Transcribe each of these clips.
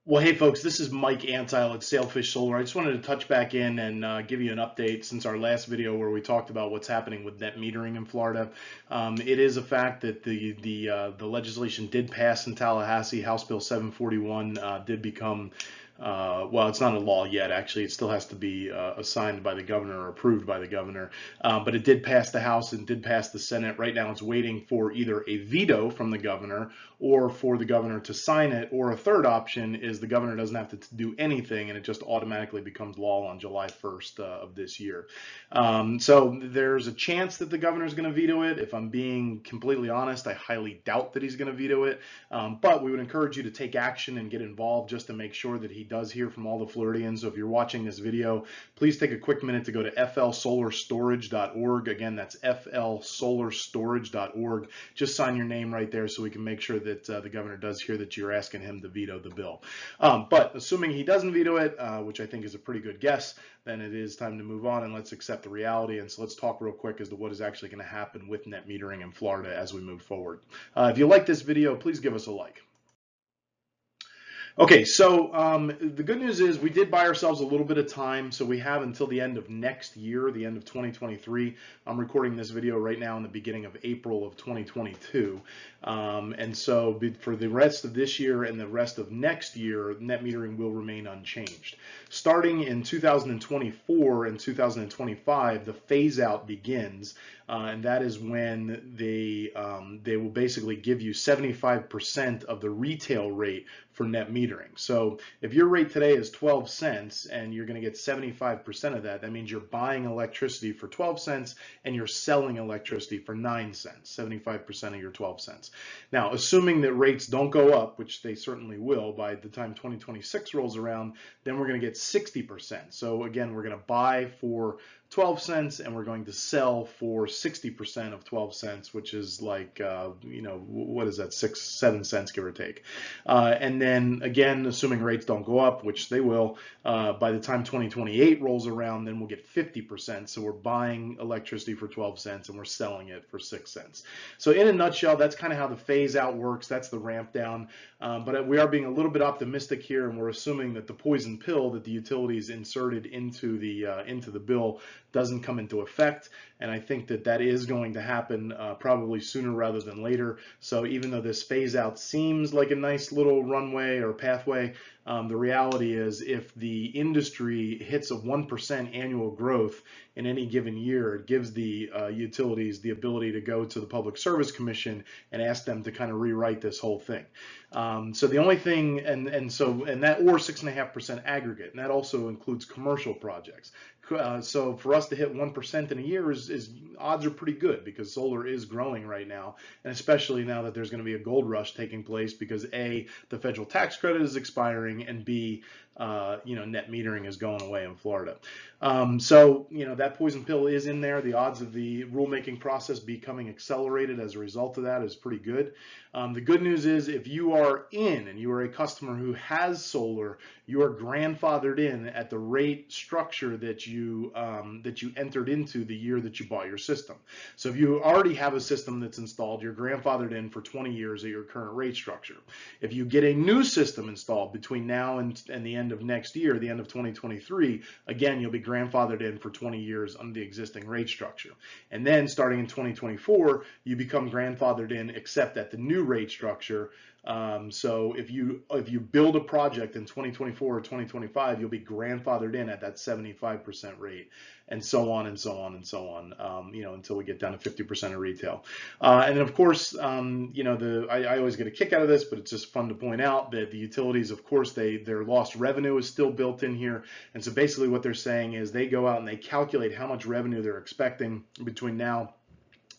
Well, hey folks, this is Mike Antile at Sailfish Solar. I just wanted to touch back in and give you an update since our last video where we talked about what's happening with net metering in Florida. It is a fact that the legislation did pass in Tallahassee. House Bill 741 did become well, it's not a law yet, actually. It still has to be assigned by the governor or approved by the governor. But it did pass the House and did pass the Senate. Right now, it's waiting for either a veto from the governor or for the governor to sign it. Or a third option is the governor doesn't have to do anything and it just automatically becomes law on July 1st of this year. So there's a chance that the governor is going to veto it. If I'm being completely honest, I highly doubt that he's going to veto it. But we would encourage you to take action and get involved just to make sure that he does hear from all the Floridians. So if you're watching this video, please take a quick minute to go to flsolarstorage.org. Again, that's flsolarstorage.org. Just sign your name right there so we can make sure that the governor does hear that you're asking him to veto the bill. But assuming he doesn't veto it, which I think is a pretty good guess, then it is time to move on and let's accept the reality. And so let's talk real quick as to what is actually going to happen with net metering in Florida as we move forward. If you like this video, please give us a like. Okay, so the good news is we did buy ourselves a little bit of time, so we have until the end of next year, the end of 2023. I'm recording this video right now in the beginning of April of 2022. And so for the rest of this year and the rest of next year, net metering will remain unchanged. Starting in 2024 and 2025, the phase out begins, and that is when they will basically give you 75% of the retail rate for net metering. So if your rate today is 12 cents and you're going to get 75% of that, that means you're buying electricity for 12 cents and you're selling electricity for 9 cents, 75% of your 12 cents. Now, assuming that rates don't go up, which they certainly will by the time 2026 rolls around, then we're going to get 60%. So again, we're going to buy for 12 cents and we're going to sell for 60% of 12 cents, which is like, what is that, 6-7 cents, give or take. And then again, assuming rates don't go up, which they will, by the time 2028 rolls around, then we'll get 50%. So we're buying electricity for 12 cents and we're selling it for 6 cents. So in a nutshell, that's kind of how the phase out works. That's the ramp down. But we are being a little bit optimistic here, and we're assuming that the poison pill that the utilities inserted into the bill doesn't come into effect, and I think that that is going to happen probably sooner rather than later. So even though this phase out seems like a nice little runway or pathway, the reality is if the industry hits a 1% annual growth in any given year, it gives the utilities the ability to go to the Public Service Commission and ask them to kind of rewrite this whole thing. So the only thing, and that, or 6.5% aggregate, and that also includes commercial projects. So for us to hit 1% in a year is odds are pretty good because solar is growing right now, and especially now that there's going to be a gold rush taking place because A, the federal tax credit is expiring, and B, net metering is going away in Florida. So that poison pill is in there. The odds of the rulemaking process becoming accelerated as a result of that is pretty good. The good news is if you are in and you are a customer who has solar, you are grandfathered in at the rate structure that you entered into the year that you bought your system. So if you already have a system that's installed, you're grandfathered in for 20 years at your current rate structure. If you get a new system installed between now and the end of next year, the end of 2023, again, you'll be grandfathered in for 20 years under the existing rate structure. And then starting in 2024, you become grandfathered in except at the new rate structure. So if you build a project in 2024 or 2025, you'll be grandfathered in at that 75% rate, and so on and so on and so on, until we get down to 50% of retail. And then of course, I always get a kick out of this, but it's just fun to point out that the utilities, of course, their lost revenue is still built in here. And so basically what they're saying is they go out and they calculate how much revenue they're expecting between now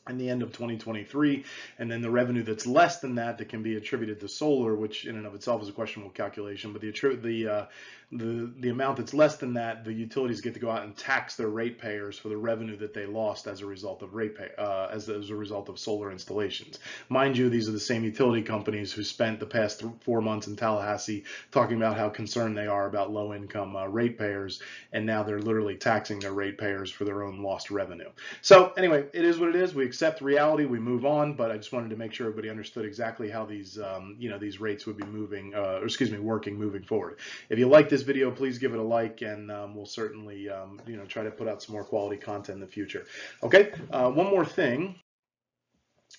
and the end of 2023, and then the revenue that's less than that can be attributed to solar, which in and of itself is a questionable calculation, but the amount that's less than that, the utilities get to go out and tax their ratepayers for the revenue that they lost as a result of as a result of solar installations. Mind you, these are the same utility companies who spent the past 4 months in Tallahassee talking about how concerned they are about low-income ratepayers, and now they're literally taxing their ratepayers for their own lost revenue. So anyway, it is what it is. We accept reality, we move on, but I just wanted to make sure everybody understood exactly how these, these rates would be moving, working moving forward. If you like this video, please give it a like, and we'll certainly, try to put out some more quality content in the future. Okay, one more thing.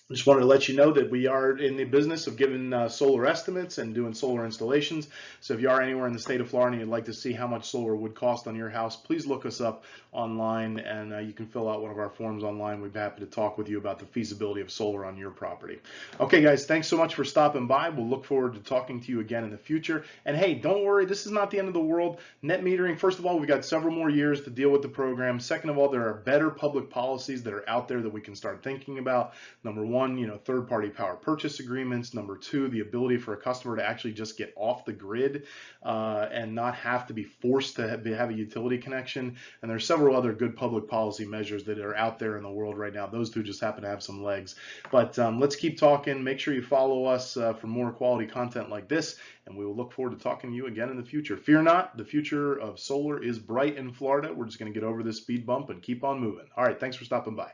I just wanted to let you know that we are in the business of giving solar estimates and doing solar installations. So if you are anywhere in the state of Florida and you'd like to see how much solar would cost on your house, please look us up online, and you can fill out one of our forms online. We'd be happy to talk with you about the feasibility of solar on your property. Okay, guys, thanks so much for stopping by. We'll look forward to talking to you again in the future. And hey, don't worry, this is not the end of the world. Net metering, first of all, we've got several more years to deal with the program. Second of all, there are better public policies that are out there that we can start thinking about. Number one, third-party power purchase agreements. Number two, the ability for a customer to actually just get off the grid and not have to be forced to have a utility connection. And there's several other good public policy measures that are out there in the world right now. Those two just happen to have some legs. But let's keep talking. Make sure you follow us for more quality content like this, and we will look forward to talking to you again in the future. Fear not, the future of solar is bright in Florida. We're just going to get over this speed bump and keep on moving. All right, thanks for stopping by.